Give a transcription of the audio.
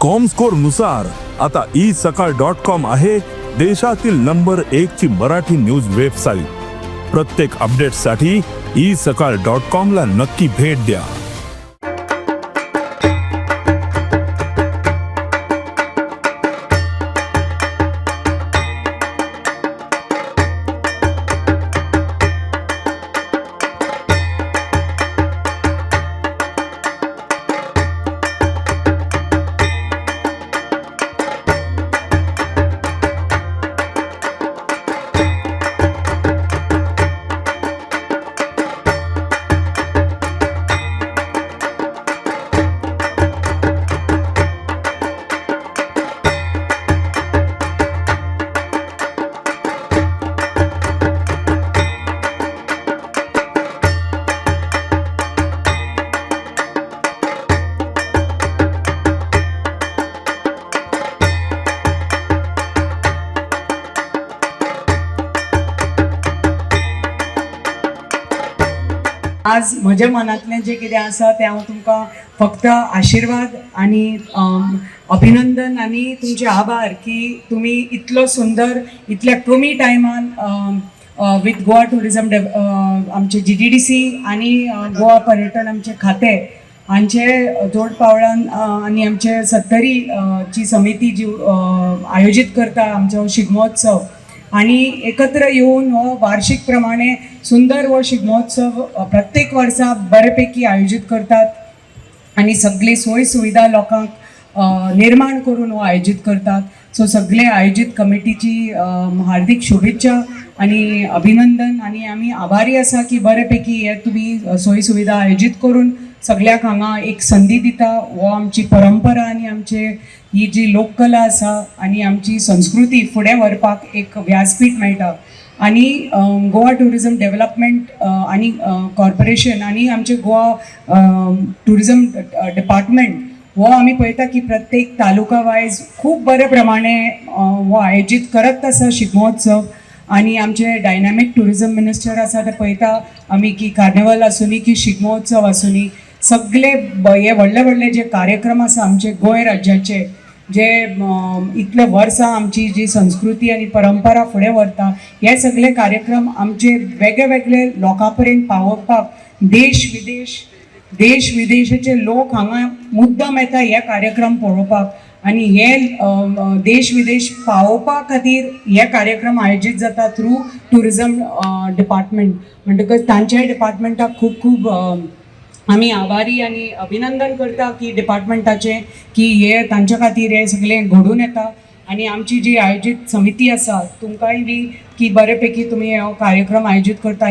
Comscore नुसार आता isakal.com आहे देशातील नंबर 1 ची मराठी न्यूज वेबसाईट। प्रत्येक अपडेटसाठी isakal.com ला नक्की भेट द्या। आज म्हज्या मनांतलें जे कितें आसा तें हांव तुमकां फक्त आशिर्वाद आनी अभिनंदन आनी तुमचे आभार की तुमी इतलो सुंदर इतल्या कमी टायमान विथ गोवा टुरिजम आमचे GTDC आनी गोवा पर्यटन आमचे खातें हांचे जोड पावलान आनी आमचे 70री ची समिती जी आयोजीत करता आमचो शिगमोत्सव आणि एकत्र येऊन हो वार्षिक प्रमाणे सुंदर व शिगमोत्सव प्रत्येक वर्सा बऱ्यापैकी आयोजित करतात आणि सगळी सोय सुविधा लोकांक निर्माण करून हो आयोजित करतात। सो सगळे आयोजित कमिटीची हार्दिक शुभेच्छा आणि अभिनंदन आणि आम्ही आभारी आसा की बऱ्यापैकी हे तुम्ही सोय सुविधा आयोजित करून सगळ्याक हांगा एक संधी दिता। हो आमची परंपरा आणि आमचे ही जी लोककला आसा आणि आमची संस्कृती फुडें व्हरपाक एक व्यासपीठ मेळटा आणि गोवा टुरिजम डेव्हलपमेंट आणि कॉर्पोरेशन आणि आमचे गोवा टुरिजम डिपार्टमेंट हो आम्ही पळयता की प्रत्येक तालुका वायज खूप बरे प्रमाणे हो आयोजित करत आसा शिगमोत्सव आणि आमचे डायनॅमिक टुरिजम मिनिस्टर आसा ते पळयता आमी की कार्निवल आसुनी की शिगमोत्सव आसुनी सगळे हे व्हडले व्हडले जे कार्यक्रम आसा आमचे गोंय राज्याचे जे इतले वर्सां आमची जी संस्कृती आनी परंपरा फुडें व्हरता हे सगळे कार्यक्रम आमचे वेगळे वेगळे लोकां पर्यंत पावोवपाक देश विदेशाचे लोक हांगा मुद्दम येता हे कार्यक्रम पळोवपाक आणि हे देश विदेश पावोवपा खातीर हे कार्यक्रम आयोजीत जाता थ्रू टुरिजम डिपार्टमेंट म्हणटकच तांच्या डिपार्टमेंटाक खूब खूब आम्ही आभारी आणि अभिनंदन करता की डिपार्टमेंटाचे की हे तांच्या खातीर हे सगळे घडून येता आणि आमची जी आयोजित समिती आसा तुमकांय बी की बऱ्यापैकी तुम्ही हो कार्यक्रम आयोजित करता।